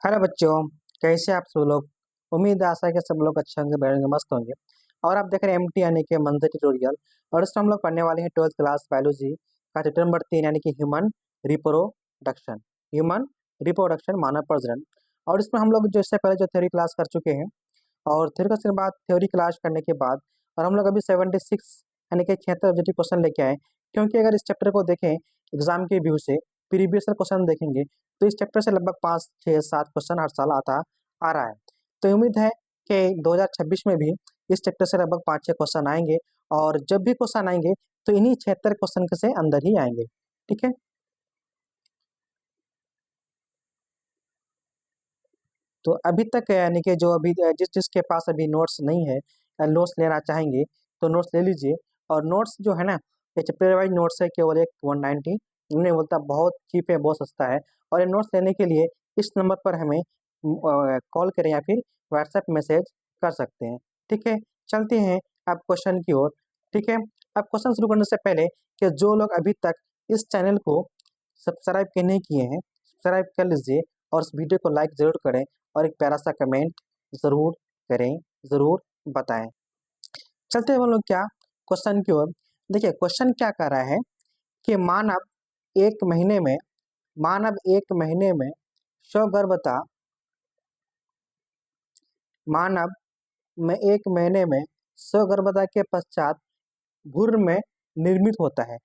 Hello बच्चों, कैसे आप सब लोग। उम्मीद है आशा है कि सब लोग अच्छे होंगे, बढ़ेंगे, मस्त होंगे। और आप देख रहे हैं एमटी यानी कि मंथली ट्यूटोरियल। और इसमें हम लोग पढ़ने वाले हैं 12th क्लास बायोलॉजी का चैप्टर नंबर 3 यानी कि ह्यूमन रिप्रोडक्शन मानव प्रजनन। और इसमें हम लोग जो इससे पहले जो थ्योरी क्लास कर चुके हैं, और थ्योरी क्लास के बाद थ्योरी क्लास करने के बाद और हम लोग अभी 76 यानी कि 76 ऑब्जेक्टिव क्वेश्चन लेके आए। क्योंकि अगर इस चैप्टर को देखें एग्जाम के व्यू से, प्रीवियस क्वेश्चन देखेंगे तो इस चैप्टर से लगभग 5 6 7 क्वेश्चन हर साल आता आ रहा है। तो उम्मीद है कि 2026 में भी इस चैप्टर से लगभग 5 6 क्वेश्चन आएंगे। और जब भी क्वेश्चन आएंगे तो इन्हीं 76 क्वेश्चन के से अंदर ही आएंगे। ठीक है, तो अभी तक यानी कि जो अभी जिस जिसके पास अभी नोट्स नहीं है, नोट्स लेना चाहेंगे तो नोट्स ले लीजिए। और नोट्स जो है ना, ये चैप्टर वाइज नोट्स है, केवल एक 190 नहीं बोलता, बहुत चीप है, बहुत सस्ता है। और ये नोट्स लेने के लिए इस नंबर पर हमें कॉल करें या फिर व्हाट्सएप मैसेज कर सकते हैं। ठीक है, चलते हैं अब क्वेश्चन की ओर। ठीक है, अब क्वेश्चन शुरू करने से पहले कि जो लोग अभी तक इस चैनल को सब्सक्राइब नहीं किए हैं, सब्सक्राइब कर लीजिए और इस वीडियो को लाइक जरूर करें और एक प्यारा सा कमेंट जरूर करें, जरूर बताएं। चलते हैं हम लोग क्या क्वेश्चन की ओर। देखिए क्वेश्चन क्या कर रहा है कि एक महीने में मानव एक महीने में सगर्भता मानव में एक महीने में सगर्भता के पश्चात भ्रूण में निर्मित होता है।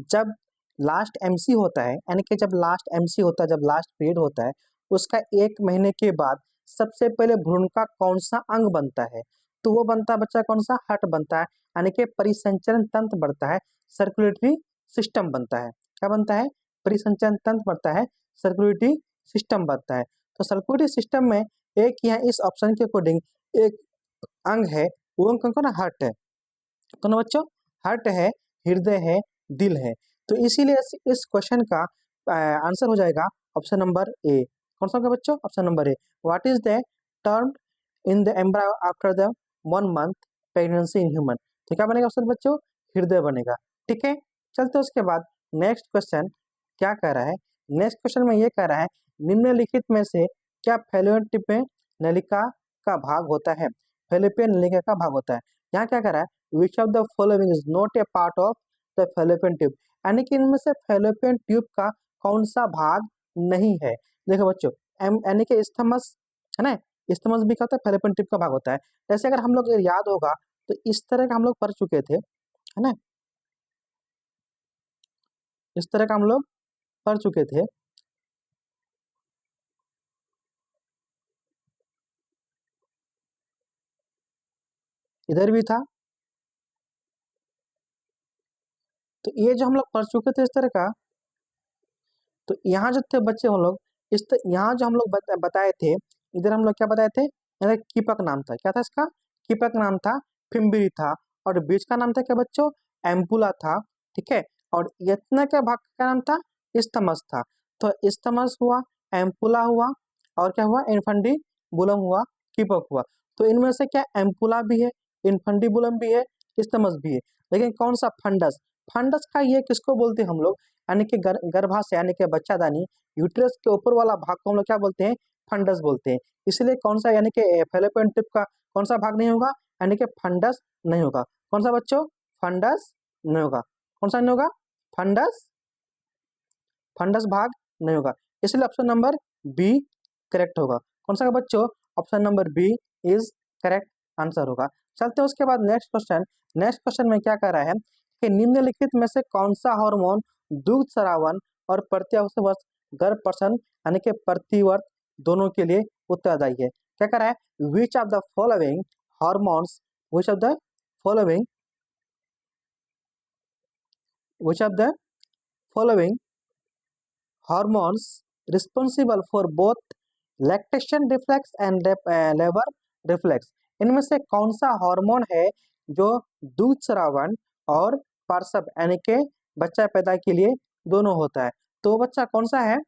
जब लास्ट एमसी होता है, यानी कि जब लास्ट एमसी होता है, जब लास्ट पीरियड होता है, उसका एक महीने के बाद सबसे पहले भ्रूण का कौन सा अंग बनता है? तो वो बनता है बच्चा कौन सा? हट बनता है, यानी कि परिसंचरण तंत्र बनता है, सर्कुलेटरी सिस्टम बनता है। क्या बनता है? परिसंचरण तंत्र बनता है, सर्कुलेटरी सिस्टम बनता है। तो सर्कुलेटरी सिस्टम में एक यहाँ इस ऑप्शन के अकॉर्डिंग एक अंग है, वो अंग कौन सा? हार्ट है। तो ना बच्चों, हार्ट है, हृदय है, दिल है। तो इसीलिए इस क्वेश्चन का आंसर हो जाएगा ऑप्शन नंबर ए। कौन सा होगा बच्चों? Option number A. What is the term in the embryo after the 1 month pregnancy in human? तो क्या बनेगा ऑप्शन बच्चों? हृदय बनेगा। ठीक है, चलते उसके बाद नेक्स्ट क्वेश्चन क्या कह रहा है। नेक्स्ट क्वेश्चन में ये कह रहा है निम्नलिखित में से क्या फैलोपियन नलिका का भाग होता है? फैलोपियन नलिका का भाग होता है। यहाँ क्या कह रहा है, which of the following is not a part of the fallopian tube? यानी कि इनमें से फैलोपियन ट्यूब का कौन सा भाग नहीं है? देखो बच्चों, यानी कि इस्थमस है ना, इस्थमस भी कहता है, फैलोपियन ट्यूब का भाग होता है। जैसे अगर हम लोग याद होगा तो इस तरह का हम लोग पढ़ चुके थे, है ना, इस तरह का हम लोग पढ़ चुके थे। इधर भी था, तो ये जो हम लोग पढ़ चुके थे इस तरह का, तो यहाँ जो थे बच्चे हम लोग यहाँ जो हम लोग बताए थे, इधर हम लोग क्या बताए थे? यहाँ कीपक नाम था। क्या था इसका? कीपक नाम था, फिम्बरी था, और बीच का नाम था क्या बच्चों? एम्पुला था। ठीक है, और इतना क्या भाग का नाम था? इस्थमस था। तो इस्थमस हुआ, एम्पुला हुआ, और क्या हुआ? इन्फंडिबुलम हुआ, कीपक हुआ। तो इनमें से क्या एम्पुला भी है, इन्फंडिबुलम भी है, इस्थमस भी है, लेकिन कौन सा? फंडस। फंडस का ये किसको बोलते हैं हम लोग? यानी कि गर्भाशय यानी कि बच्चादानी, यूट्रस के ऊपर वाला भाग को हम लोग क्या बोलते हैं? फंडस बोलते हैं। इसलिए कौन सा यानी कि फैलोपियन ट्यूब का कौन सा भाग नहीं होगा? यानी कि फंडस नहीं होगा। कौन सा बच्चों? फंडस नहीं होगा। कौन सा नहीं होगा? फंडस, फंडस भाग नहीं होगा। इसलिए ऑप्शन नंबर बी करेक्ट होगा। कौन सा बच्चों? Option number B is correct answer होगा। चलते हैं उसके बाद नेक्स्ट क्वेश्चन। नेक्स्ट क्वेश्चन में क्या कह रहा है कि निम्नलिखित में से कौन सा हार्मोन दुग्ध स्रावन और प्रत्यावर्तन गर्भप्रसन यानी कि प्रतिवर्त दोनों के लिए उत्तरदायी है? क्या कह रहा है? Which of the following hormones which of the following which of the following hormones responsible for both lactation reflex and labour reflex? इनमें से कौन सा हार्मोन है जो दूध स्रावन और प्रसव यानी कि बच्चा पैदा के लिए दोनों होता है? तो बच्चा कौन सा है?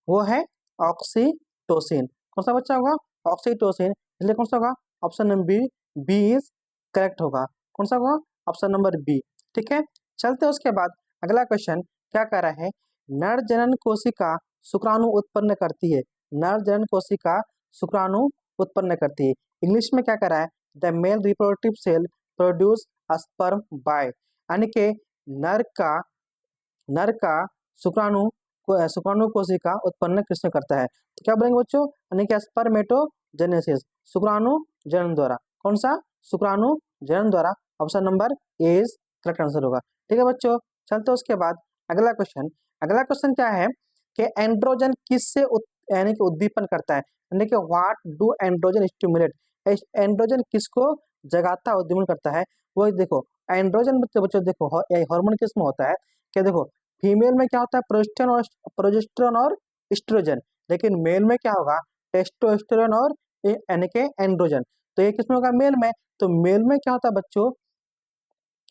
वो है ऑक्सीटोसिन। कौन सा बच्चा होगा? ऑक्सीटोसिन। इसलिए कौन सा होगा? Option number B, B is correct होगा। कौन सा होगा? Option number B. ठीक है, चलते हैं उसके बाद अगला क्वेश्चन क्या कह रहा है। नर जनन कोशिका शुक्राणु उत्पन्न करती है। नर जनन कोशिका शुक्राणु उत्पन्न करती है। इंग्लिश में क्या कह रहा है, the male reproductive cell produce sperm by, यानी कि नर का नर का शुक्राणु शुक्राणु कोशिका उत्पन्न किसमें करता है, तो क्या बोलेंगे बच्चों, यानी कि स्पर्मेटोजेनेसिस, शुक्राणु जनन द्वारा। कौन सा, शुक्राणु जनन द्वारा। Option number A is correct answer होगा। ठीक है बच्चों, चलते उसके बाद अगला क्वेश्चन क्या है कि एंड्रोजन किससे यानी कि उद्दीपन करता है, यानी कि what do androgen stimulate, androgen किसको जगाता उद्दीपन करता है। वो देखो एंड्रोजन बच्चों देखो हार्मोन किसमें होता है, क्या देखो फीमेल में क्या होता है, प्रोजेस्टेरोन और एस्ट्रोजन, लेकिन मेल में क्या होगा, टेस्टोस्टेरोन और यानी कि एंड्रोजन। तो ये किसमें होगा, मेल में। तो मेल में क्या होता है बच्चों,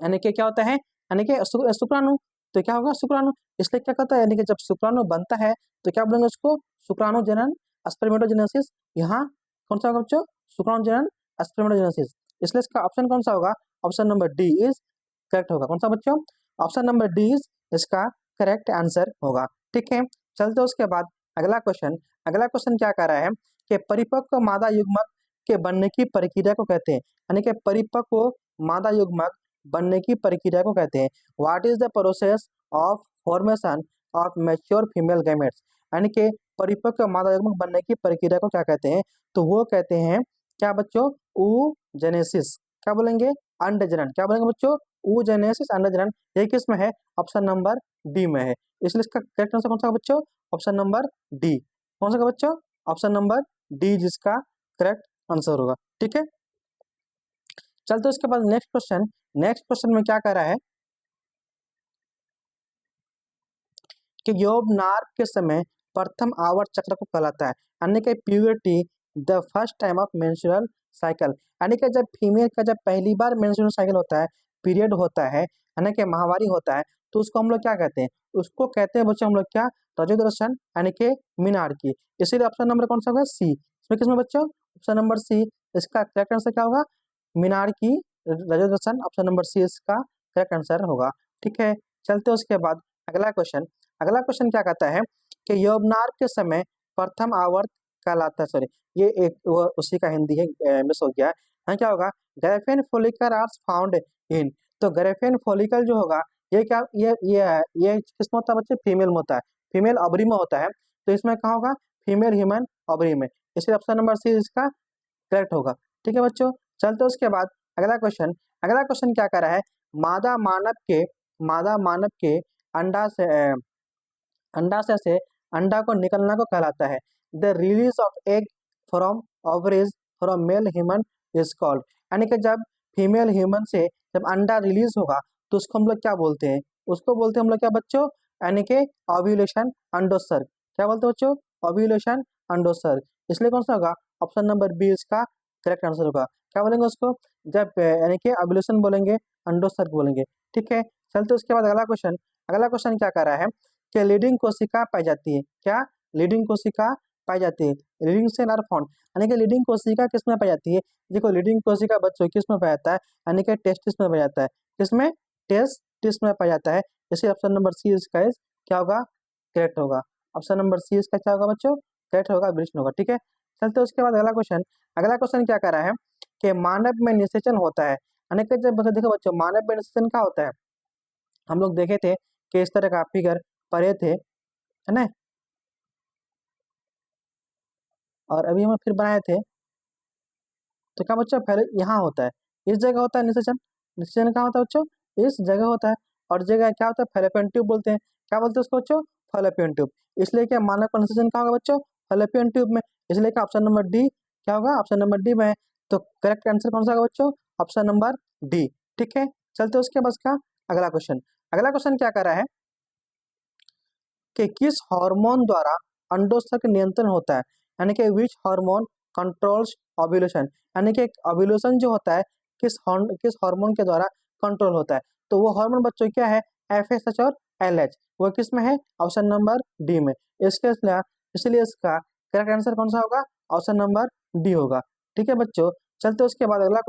यानी कि क्या होता है, यानी कि शुक्राणु। तो क्या होगा, शुक्राणु। इसलिए क्या कहता है, यानी कि जब शुक्राणु बनता है तो क्या बोलेंगे उसको, शुक्राणु जनन स्पर्मेटोजेनेसिस। यहाँ कौन सा होगा बच्चों, शुक्राणु जनन स्पर्मेटोजेनेसिस। इसलिए इसका ऑप्शन कौन सा होगा, option number D is correct होगा। कौन सा बच्चों, ऑप्शन नंबर डी इज इसका करेक्ट आंसर होगा। ठीक है, चलते उसके बाद अगला क्वेश्चन क्या कह रहा है कि परिपक्व मादा युग्मक के बनने की प्रक्रिया को कहते हैं, यानी कि परिपक्व मादा युग्मक बनने की प्रक्रिया को कहते हैं। What is the process of formation of mature female gametes, यानी कि परिपक्व मादा युग्मक बनने की प्रक्रिया को क्या कहते हैं, तो वो कहते हैं क्या बच्चों, oogenesis। क्या बोलेंगे, अंडजनन। क्या बोलेंगे बच्चों, oogenesis अंडजनन। ये किस में है, ऑप्शन नंबर डी में है। इसलिए इसका करेक्ट आंसर कौन सा बच्चों, ऑप्शन नंबर डी। कौन सा बच्चों, ऑप्शन नंबर डी जिसका करेक्ट आंसर होगा। ठीक है, चलते उसके बाद नेक्स्ट क्वेश्चन में क्या कह रहा है कि यौवनार्क के समय प्रथम आवर्त चक्र को कहलाता है, यानी कि puberty the first time of menstrual cycle, यानी कि जब फीमेल का जब पहली बार मेंस्ट्रुअल साइकिल होता है, पीरियड होता है, यानी कि माहवारी होता है, तो उसको हम लोग क्या कहते हैं, उसको कहते हैं बच्चों हम लोग क्या, रजोदर्शन, यानी कि मीनार्की। इसीलिए ऑप्शन नंबर कौन सा होगा, सी। इसमें किसमें बच्चों, ऑप्शन नंबर सी। इसका करेक्ट आंसर क्या होगा, मीनार्की रजोदर्शन। ऑप्शन नंबर सी इसका करेक्ट आंसर होगा। ठीक है, चलते उसके बाद अगला क्वेश्चन क्या कहता है कि यौवनार्क के समय प्रथम आवर्त कहलाता है, सॉरी ये एक वो उसी का हिंदी है, मिस हो गया। हाँ क्या होगा, Graafian follicle are found in. तो ग्रेफेन फोलिकल जो होगा ये क्या, ये किसमें होता है बच्चे, फीमेल में होता है, फीमेल ओवरी में होता है। तो इसमें कहाँ होगा, फीमेल ह्यूमन ओवरी में। इसलिए ऑप्शन नंबर सी इसका करेक्ट होगा। ठीक है बच्चों, चलते उसके बाद अगला क्वेश्चन क्या कर रहा है, मादा मानव के अंडा से अंडाशय से अंडा को निकलना को कहलाता है। The release of egg from ovaries from male human is called, यानी कि जब फीमेल ह्यूमन से जब अंडा रिलीज होगा तो उसको हम लोग क्या बोलते हैं, उसको बोलते हैं हम लोग क्या बच्चों, यानी कि ओव्यूलेशन अंडोत्सर्ग। क्या बोलते हैं बच्चों, ओव्यूलेशन अंडोत्सर्ग। इसलिए कौन सा होगा, ऑप्शन नंबर बी इसका करेक्ट आंसर होगा। क्या बोलेंगे उसको, जब यानी कि ओव्यूलेशन बोलेंगे, अंडोत्सर्ग बोलेंगे। ठीक है, चलते उसके बाद अगला क्वेश्चन क्या कर रहा है कि लीडिंग कोशिका पाई जाती है, क्या लीडिंग कोशिका पाई जाती है, लीडिंग सेल आर फाउंड, यानी कि लीडिंग कोशिका किसमें पाई जाती है। देखो लीडिंग कोशिका बच्चों किसमें पाया जाता है, यानी कि टेस्टिस में पाया जाता है, किसमें, टेस्टिस में पाया जाता है। इसे ऑप्शन नंबर सी इसका क्या होगा, करेक्ट होगा। ऑप्शन नंबर सी इसका क्या होगा बच्चों, करेक्ट होगा, वृषण होगा। ठीक है, चलते उसके बाद अगला क्वेश्चन क्या कर रहा है कि मानव में निषेचन होता है, यानी कि जब देखो बच्चों मानव में निषेचन क्या होता है, हम लोग देखे थे कि इस तरह का फिगर पढ़े थे, है ना, और अभी हम फिर बनाए थे। तो क्या बच्चों पहले यहाँ होता है, इस जगह होता है निषेचन, निषेचन कहाँ होता है बच्चों, इस जगह होता है। और जगह क्या होता है, फैलोपियन ट्यूब बोलते हैं। क्या बोलते हैं उसको बच्चों, फैलोपियन ट्यूब। इसलिए क्या मानव का निषेचन कहाँ होगा बच्चों, फैलोपियन ट्यूब में। इसलिए क्या ऑप्शन नंबर डी क्या होगा, ऑप्शन नंबर डी में है। तो करेक्ट आंसर कौन सा होगा बच्चों, ऑप्शन नंबर डी। ठीक है, चलते उसके बाद का अगला क्वेश्चन क्या कर रहा है कि किस हार्मोन द्वारा अंडोत्सर्ग नियंत्रण होता है, यानी कि विच हार्मोन कंट्रोल्स ओव्यूलेशन, यानी कि ओव्यूलेशन जो होता है किस हार्मोन के द्वारा कंट्रोल होता है। तो वो हार्मोन बच्चों क्या है, एफएसएच और एलएच। वो किस में है, ऑप्शन नंबर डी में। इसके इसलिए इसका करेक्ट आंसर कौन सा होगा, ऑप्शन नंबर डी होगा। ठीक है बच्चों, चलते उसके बाद अगला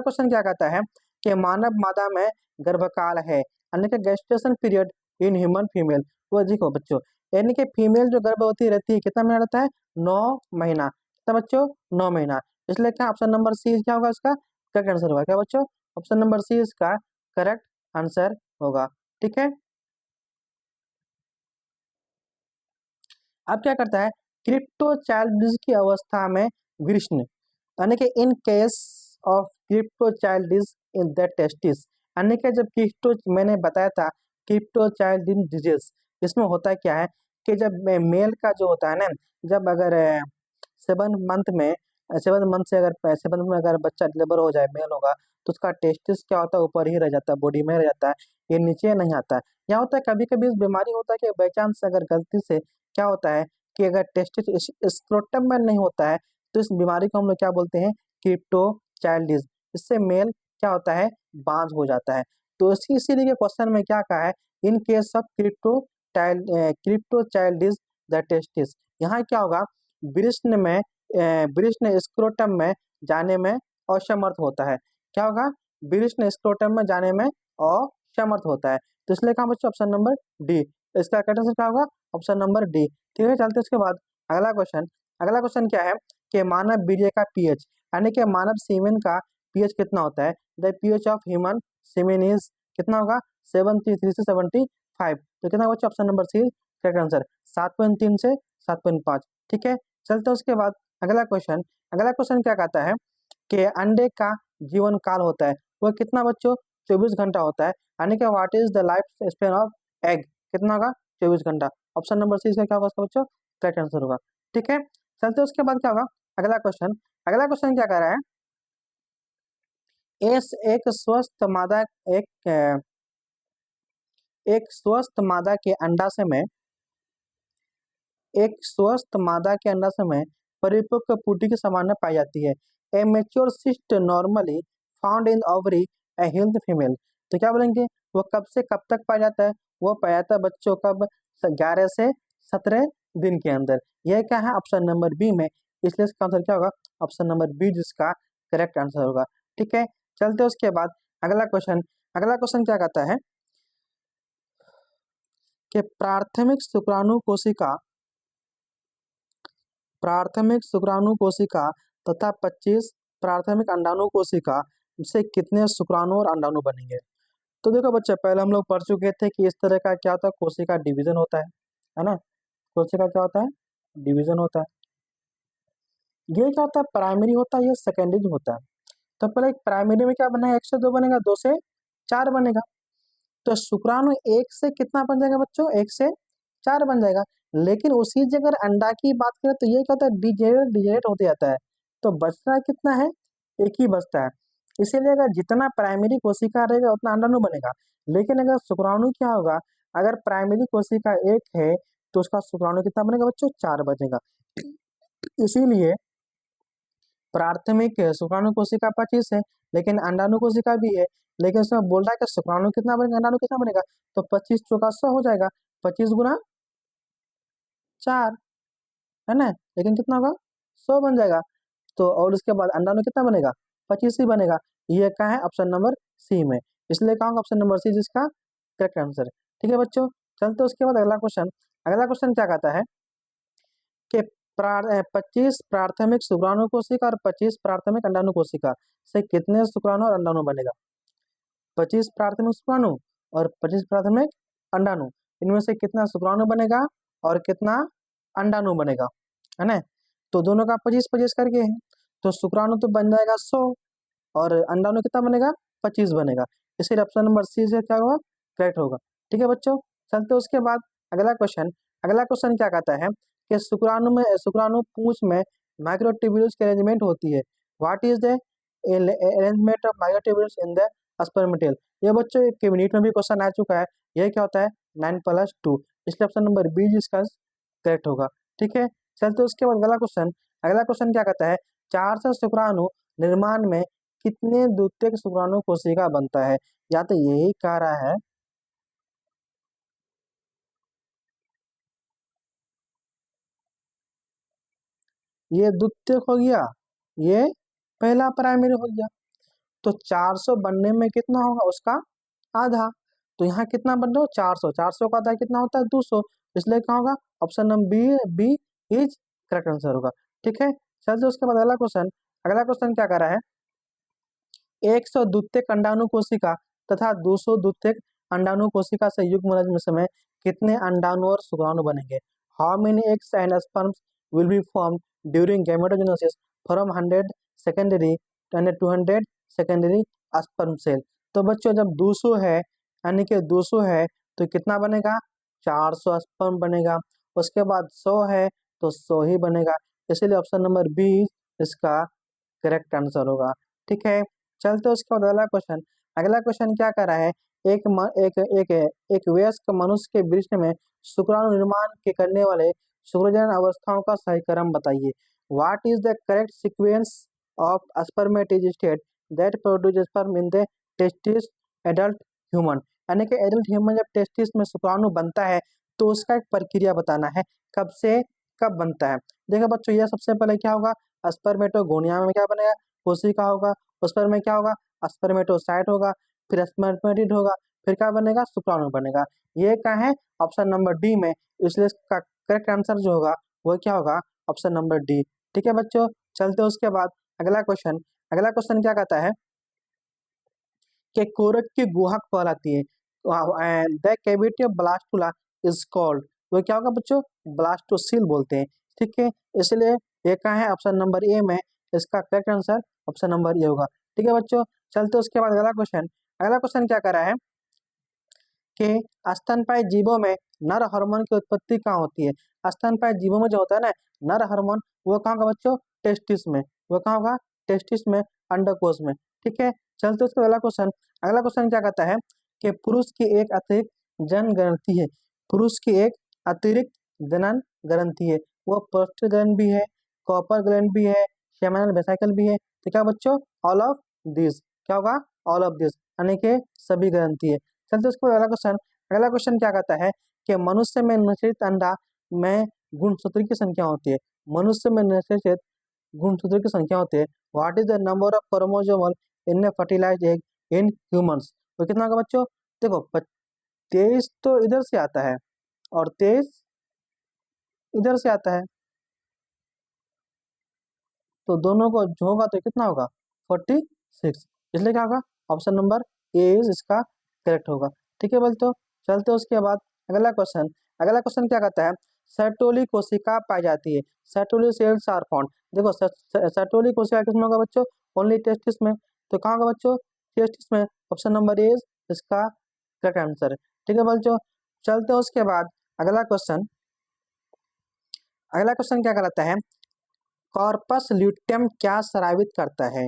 क्वेश्चन क्या कहता है कि मानव मादा में गर्भकाल है, यानी कि gestation period in human female. वो देखो बच्चों यानी कि फीमेल जो गर्भवती रहती है कितना महीना रहता है, 9 महीना। कितना बच्चों, 9 महीना। इसलिए क्या ऑप्शन नंबर सी क्या होगा इसका करेक्ट आंसर होगा, क्या बच्चों, ऑप्शन नंबर सी इसका करेक्ट आंसर होगा। ठीक है, अब क्या करता है, क्रिप्टो चाइल्ड की अवस्था में वृष्ण, यानी कि इन case of crypto child in the testis, यानी कि जब क्रिप्टो मैंने बताया था क्रिप्टो चाइल्ड डिजीज, इसमें होता क्या है कि जब मेल का जो होता है ना, जब अगर 7 मंथ में 7 मंथ से अगर 7 मंथ में अगर बच्चा डिलीवर हो जाए, मेल होगा, तो उसका टेस्टिस क्या होता है, ऊपर ही रह जाता है, बॉडी में रह जाता है, ये नीचे नहीं आता है। यहाँ होता है कभी कभी इस बीमारी होता है कि बाई चांस अगर गलती से क्या होता है कि अगर टेस्टिस स्क्रोटम में नहीं होता है, तो इस बीमारी को हम लोग क्या बोलते हैं, क्रिप्टो चाइल्डिज। इससे मेल क्या होता है, बांझ हो जाता है। तो इसीलिए क्वेश्चन में क्या कहा है, in case of cryptorchidism the testis, यहाँ क्या होगा, वृष्ण में वृष्ण स्क्रोटम में जाने में असमर्थ होता है। क्या होगा, वृष्ण स्क्रोटम में जाने में असमर्थ होता है। तो इसलिए कहा बच्चों ऑप्शन नंबर डी, इसका करेक्ट आंसर क्या होगा, ऑप्शन नंबर डी। ठीक है, चलते उसके बाद अगला क्वेश्चन। अगला क्वेश्चन क्या है कि मानव वीर्य का पीएच, यानी कि मानव सीमेन का पीएच कितना होता है, the pH of human semen is कितना होगा, 73 से 75। तो कितना बच्चों, option number C correct answer, 7.3 से 7.5। ठीक है, चलते उसके बाद अगला क्वेश्चन। अगला क्वेश्चन क्या कहता है कि अंडे का जीवन काल होता है वह कितना बच्चों, 24 घंटा होता है, यानी कि what is the life span of egg, कितना होगा, 24 घंटा। ऑप्शन नंबर सी इसका क्या होगा उसका बच्चों, करेक्ट आंसर होगा। ठीक है, चलते उसके बाद क्या होगा अगला क्वेश्चन। अगला क्वेश्चन क्या कह रहा है, एक स्वस्थ मादा एक स्वस्थ मादा के अंडाशय में एक स्वस्थ मादा के अंडाशय में परिपक्व पुटी की संभावना पाई जाती है। A mature cyst normally found in ovary A health female. तो क्या बोलेंगे, वो कब से कब तक पाया जाता है, वो पाया जाता है बच्चों कब, 11 से 17 दिन के अंदर। यह क्या है, ऑप्शन नंबर बी में, इसलिए इसका आंसर क्या होगा, ऑप्शन नंबर बी जिसका करेक्ट आंसर होगा। ठीक है, चलते उसके बाद अगला क्वेश्चन। अगला क्वेश्चन क्या कहता है कि प्राथमिक शुक्राणु कोशिका तथा 25 प्राथमिक अंडाणु कोशिका से कितने शुक्राणु और अंडाणु बनेंगे। तो देखो बच्चे, पहले हम लोग पढ़ चुके थे कि इस तरह का क्या होता है, कोशिका डिवीजन होता है ना, कोशिका क्या होता है, डिवीजन होता है। ये क्या होता है, प्राइमरी होता है, ये सेकेंडरी होता है। तो पहले एक प्राइमरी में क्या बना है, 1 से 2 बनेगा, 2 से 4 बनेगा। तो शुक्राणु 1 से कितना बन जाएगा बच्चों, 1 से 4 बन जाएगा। लेकिन उसी जगह अगर अंडा की बात करें तो ये क्या होता है, डिजेनेरेट होते जाता है। तो बचता कितना है, एक ही बचता है। इसीलिए अगर जितना प्राइमरी कोशिका रहेगा उतना अंडाणु बनेगा। लेकिन अगर शुक्राणु क्या होगा, अगर प्राइमरी कोशिका 1 है तो उसका शुक्राणु कितना बनेगा बच्चों, 4 बनेगा। इसीलिए प्राथमिक शुक्राणु कोशिका 25 है, लेकिन अंडाणु कोशिका भी है। लेकिन उसमें बोल रहा है कि शुक्राणु कितना बनेगा, अंडाणु कितना बनेगा, तो 25 चौका 100 हो जाएगा, 25 गुना 4, है ना, लेकिन कितना होगा, 100 बन जाएगा। तो और उसके बाद अंडाणु कितना बनेगा, 25 ही बनेगा। ये क्या है, ऑप्शन नंबर सी में, इसलिए कहूँगा ऑप्शन नंबर सी जिसका करेक्ट आंसर। ठीक है बच्चों, चलते उसके बाद अगला क्वेश्चन। अगला क्वेश्चन क्या कहता है कि 25 प्राथमिक शुक्राणु कोशिका और 25 प्राथमिक अंडाणु कोशिका से कितने शुक्राणु और अंडाणु बनेगा। 25 प्राथमिक शुक्राणु और 25 प्राथमिक अंडाणु, इनमें से कितना शुक्राणु बनेगा और कितना अंडाणु बनेगा, है ना। तो दोनों का 25-25 करके है, तो शुक्राणु तो बन जाएगा 100 और अंडाणु कितना बनेगा, 25 बनेगा। इसलिए ऑप्शन नंबर सी से क्या होगा, करेक्ट होगा। ठीक है बच्चों, चलते उसके बाद अगला क्वेश्चन। अगला क्वेश्चन क्या कहता है कि शुक्राणु पूंछ में माइक्रोट्यूब्यूल्स की अरेंजमेंट होती है। What is the arrangement of microtubules in the sperm tail. ये बच्चों एक यूनिट में भी क्वेश्चन आ चुका है, यह क्या होता है, 9+2, इसलिए ऑप्शन नंबर बी जिसका करेक्ट होगा। ठीक है, चलते उसके बाद अगला क्वेश्चन। अगला क्वेश्चन क्या कहता है, 400 शुक्राणु निर्माण में कितने द्वितीयक शुक्राणु कोशिका बनता है। या तो यही कह रहा है, ये द्वितीयक हो गया, ये पहला प्राइमरी हो गया। तो 400 बनने में कितना होगा, उसका आधा। तो यहाँ कितना बन रहा है, 400, 400 का आधा कितना होता है, 200। इसलिए क्या होगा, option number B is correct answer होगा। ठीक है, चलते उसके बाद अगला क्वेश्चन। अगला क्वेश्चन क्या कर रहा है, 100 द्वितीयक अंडाणु कोशिका तथा 200 द्वितीयक अंडाणु कोशिका से युग्म राज्य में समय कितने अंडाणु और शुक्राणु बनेंगे। How many eggs and sperms will be form during gametogenesis from 100 secondary and 200 secondary sperm cell. तो बच्चों जब 200 है, यानी कि 200 है तो कितना बनेगा, 400 स्पर्म बनेगा। उसके बाद 100 है तो 100 ही बनेगा, इसीलिए ऑप्शन नंबर बी इसका करेक्ट आंसर होगा। ठीक है, चलते उसके बाद अगला क्वेश्चन। अगला क्वेश्चन क्या कर रहा है, एक म, एक एक एक वयस्क मनुष्य के वृषण में शुक्राणु निर्माण के करने वाले शुक्रजनन अवस्थाओं का सही क्रम बताइए। What is the correct sequence of spermatids state that produce sperm in the testis adult human. यानी कि एडल्ट ह्यूमन जब टेस्टिस में शुक्राणु बनता है तो उसका एक प्रक्रिया बताना है, कब से कब बनता है। देखो बच्चों, यह सबसे पहले क्या होगा, स्पर्मेटोगोनिया में क्या बनेगा, कोशिका होगा। उस पर में क्या होगा, स्पर्मेटोसाइट होगा, फिर स्पर्मेटिड होगा, फिर क्या बनेगा, शुक्राणु बनेगा। ये क्या है, ऑप्शन नंबर डी में, इसलिए इसका करेक्ट आंसर जो होगा वो क्या होगा, ऑप्शन नंबर डी। ठीक है बच्चों, चलते उसके बाद अगला क्वेश्चन। अगला क्वेश्चन क्या कहता है कि कोरक की गुहा कहलाती है, the cavity of blastula is called, वो क्या होगा बच्चों, ब्लास्टोसिल बोलते हैं। ठीक है, इसलिए ये क्या है, ऑप्शन नंबर ए में, इसका correct answer option number A होगा। ठीक है बच्चों, चलते उसके बाद अगला क्वेश्चन। अगला क्वेश्चन क्या कर रहा है कि स्तनपायी जीवों में नर हार्मोन की उत्पत्ति कहाँ होती है। स्तनपायी जीवों में जो होता है ना नर हार्मोन, वो कहाँ होगा बच्चों, टेस्टिस में। वो कहाँ होगा, टेस्टिस में, अंडकोश में। ठीक है, चलते उसके अगला क्वेश्चन। अगला क्वेश्चन क्या कहता है कि पुरुष की एक अतिरिक्त जनन ग्रंथि है, पुरुष की एक अतिरिक्त जनन ग्रंथि है, वो प्रोस्टेट ग्लैंड भी है, कॉपर ग्लैंड भी है, सेमिनल वेसिकल भी है। तो क्या बच्चों, ऑल ऑफ दिस, क्या होगा, ऑल ऑफ दिस, यानी कि सभी ग्रंथि है। चलते उसको अगला क्वेश्चन। अगला क्वेश्चन क्या कहता है कि मनुष्य में निषेचित अंडा में गुणसूत्र की संख्या होती है। मनुष्य में निषेचित गुणसूत्र की संख्या होती है। What is the number of chromosomal in fertilised egg in humans. तो कितना होगा बच्चों, देखो 23 तो इधर से आता है और 23 इधर से आता है, तो दोनों को जो होगा तो कितना होगा, 46। इसलिए क्या होगा, ऑप्शन नंबर ए इज इसका करेक्ट होगा। ठीक है बोल, तो चलते उसके बाद अगला क्वेश्चन। अगला क्वेश्चन क्या कहता है, सर्टोली कोशिका पाई जाती है, सर्टोली सेल्स आर फाउंड। देखो सर्टोली कोशिका किसमें होगा बच्चों, ओनली टेस्टिस में। तो कहाँ होगा बच्चों, टेस्टिस में, ऑप्शन नंबर ए इज इसका करेक्ट आंसर है। ठीक है बच्चों, चलते उसके बाद अगला क्वेश्चन। अगला क्वेश्चन क्या कहलाता है, कॉर्पस ल्यूटियम क्या स्रावित करता है।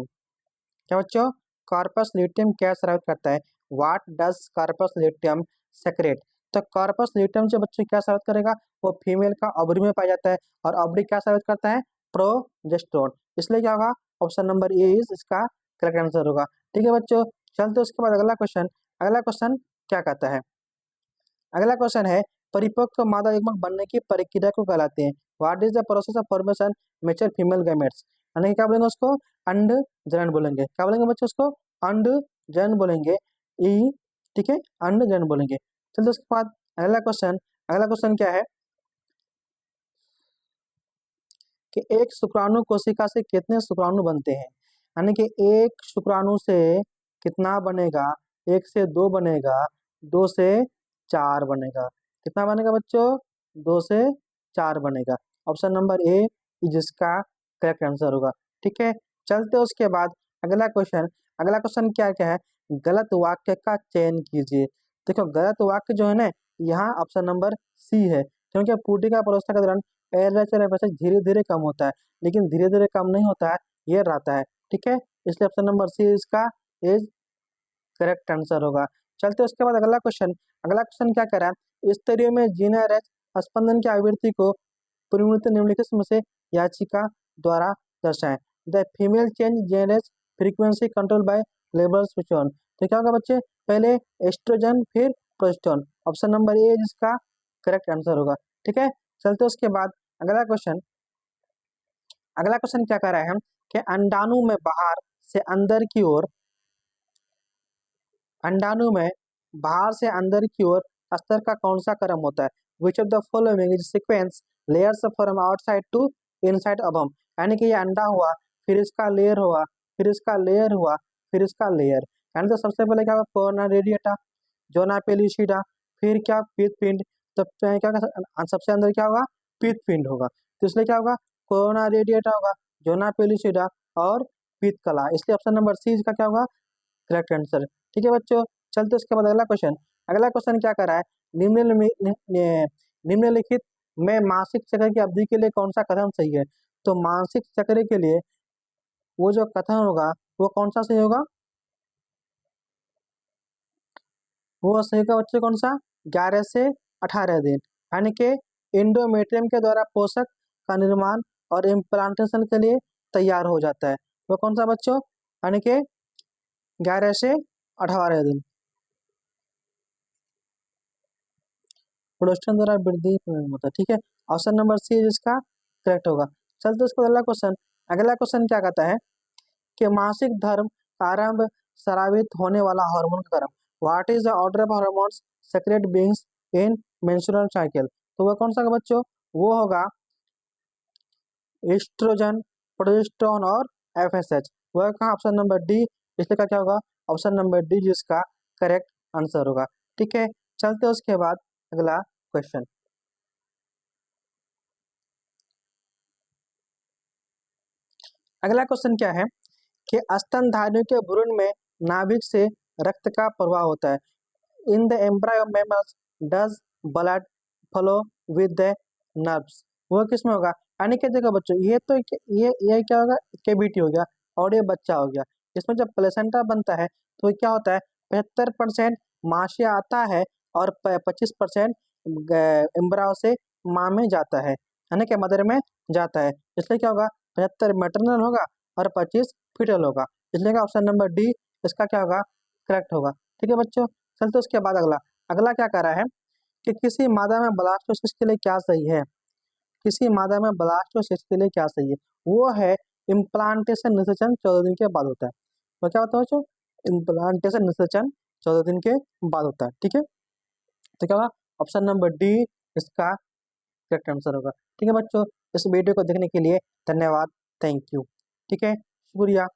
क्या बच्चों, कॉर्पस ल्यूटियम क्या स्रावित करता है, what does corpus luteum secrete. तो कॉर्पस ल्यूटियम से बच्चों क्या स्रावित करेगा, वो फीमेल का ओवरी में पाया जाता है, और ओवरी क्या स्रावित करता है, प्रोजेस्टेरोन। इसलिए क्या होगा, ऑप्शन नंबर ए इज इसका करेक्ट आंसर होगा। ठीक है बच्चों, चलते उसके बाद अगला क्वेश्चन। अगला क्वेश्चन क्या कहता है, अगला क्वेश्चन है परिपक्व मादा युग्मक बनने की प्रक्रिया को कहलाते हैं। What is the process of formation mature female gametes. यानी क्या बोलेंगे उसको, अंड जनन बोलेंगे। क्या बोलेंगे बच्चों उसको, अंड जनन बोलेंगे। ई, ठीक है, अंड जनन बोलेंगे। चलिए उसके बाद अगला क्वेश्चन। अगला क्वेश्चन क्या है कि एक शुक्राणु कोशिका से कितने शुक्राणु बनते हैं। यानी कि एक शुक्राणु से कितना बनेगा, एक से दो बनेगा, दो से चार बनेगा। कितना बनेगा बच्चों, दो से चार बनेगा। ऑप्शन नंबर ए जिसका करेक्ट आंसर होगा। ठीक है, चलते उसके बाद अगला क्वेश्चन। अगला क्वेश्चन क्या क्या है, गलत वाक्य का चयन कीजिए। देखो गलत वाक्य जो है ना, यहाँ ऑप्शन नंबर सी है, क्योंकि पूर्ति का अवस्था के दौरान एयर धीरे धीरे कम होता है, लेकिन धीरे धीरे कम नहीं होता है, ये रहता है। ठीक है, इसलिए ऑप्शन नंबर सी इसका इज करेक्ट आंसर होगा। चलते उसके बाद अगला क्वेश्चन। अगला क्वेश्चन क्या कह रहा है, स्तरीय में जीनर स्पंदन की आवृत्ति को पुनर्निर्मित निम्नलिखित में से याचिका द्वारा दर्शाएं। The female change generates frequency control by label switch on. तो क्या होगा बच्चे, पहले एस्ट्रोजन फिर प्रोजेस्टेरोन, ऑप्शन नंबर ए जिसका करेक्ट आंसर होगा। ठीक है, चलते उसके बाद अगला क्वेश्चन। अगला क्वेश्चन क्या कह रहा है हम कि अंडाणु में बाहर से अंदर की ओर, अंडाणु में बाहर से अंदर की ओर स्तर का कौन सा क्रम होता है। Which of the following is sequence layers from outside to inside अबम, यानी कि ये अंडा हुआ, फिर इसका लेयर हुआ, फिर इसका लेयर हुआ, फिर इसका लेयर, यानी तो सबसे पहले क्या होगा, कोरोना रेडिएटा, जोना पेलिसिडा, फिर क्या पीत पिंड, तब क्या सबसे अंदर क्या होगा, पीत पिंड होगा, तो इसलिए क्या होगा, कोरोना रेडिएटा होगा, जोना पेलिसिडा और पीत कला, इसलिए ऑप्शन नंबर सी इसका क्या होगा, करेक्ट आंसर। ठीक है बच्चों, चलते उसके बाद अगला क्वेश्चन। अगला क्वेश्चन क्या कर रहा है, निम्नलिखित में मासिक चक्र की अवधि के लिए कौन सा कथन सही है, तो मासिक चक्र के लिए वो जो कथन होगा वो कौन सा सही होगा, वो सही का बच्चे कौन सा, 11 से 18 दिन, यानी कि इंडोमेट्रियम के द्वारा पोषक का निर्माण और इम्प्लांटेशन के लिए तैयार हो जाता है, वो कौन सा बच्चों, यानी कि 11 से 18 दिन, प्रोस्टेन द्वारा वृद्धि होता है। ठीक है, ऑप्शन नंबर सी इसका करेक्ट होगा। चलते उसको अगला क्वेश्चन। अगला क्वेश्चन क्या कहता है कि मासिक धर्म आरंभ स्रावित होने वाला हार्मोन का क्रम, what is the order of hormones secrete beings in menstrual cycle, तो वह कौन सा होगा बच्चों, वो होगा एस्ट्रोजन, प्रोजेस्टेरोन और एफएसएच, वह कहा ऑप्शन नंबर डी, इसलिए का क्या होगा, ऑप्शन नंबर डी जिसका करेक्ट आंसर होगा। ठीक है, चलते उसके बाद अगला क्वेश्चन। अगला क्वेश्चन क्या है कि स्तनधारियों के भ्रूण में नाभिक से रक्त का प्रवाह होता है, in the embryo of mammals does blood flow with the nerves, वो किस में होगा, यानी कि देखो बच्चों ये तो ये क्या होगा, केविटी हो गया और ये बच्चा हो गया, इसमें जब प्लेसेंटा बनता है तो क्या होता है, 75% मां से आता है और 25% एम्ब्रायो से माँ में जाता है, यानी कि मदर में जाता है, इसलिए क्या होगा, 75 मैटरनल होगा और 25 फीटल होगा, इसलिए का ऑप्शन नंबर डी इसका क्या होगा, करेक्ट होगा। ठीक है बच्चों, चलते उसके बाद अगला। अगला क्या कर रहा है कि किसी मादा में ब्लास्टोसिस्ट के लिए क्या सही है, किसी मादा में ब्लास्टोसिस्ट के लिए क्या सही है, वो है इम्प्लांटेशन निषेचन 14 दिन के बाद होता है, तो क्या होता है बच्चों, इम्प्लांटेशन निषेचन 14 दिन के बाद होता है। ठीक है, तो क्या होगा, ऑप्शन नंबर डी इसका करेक्ट आंसर होगा। ठीक है बच्चों, इस वीडियो को देखने के लिए धन्यवाद, थैंक यू। ठीक है, शुक्रिया।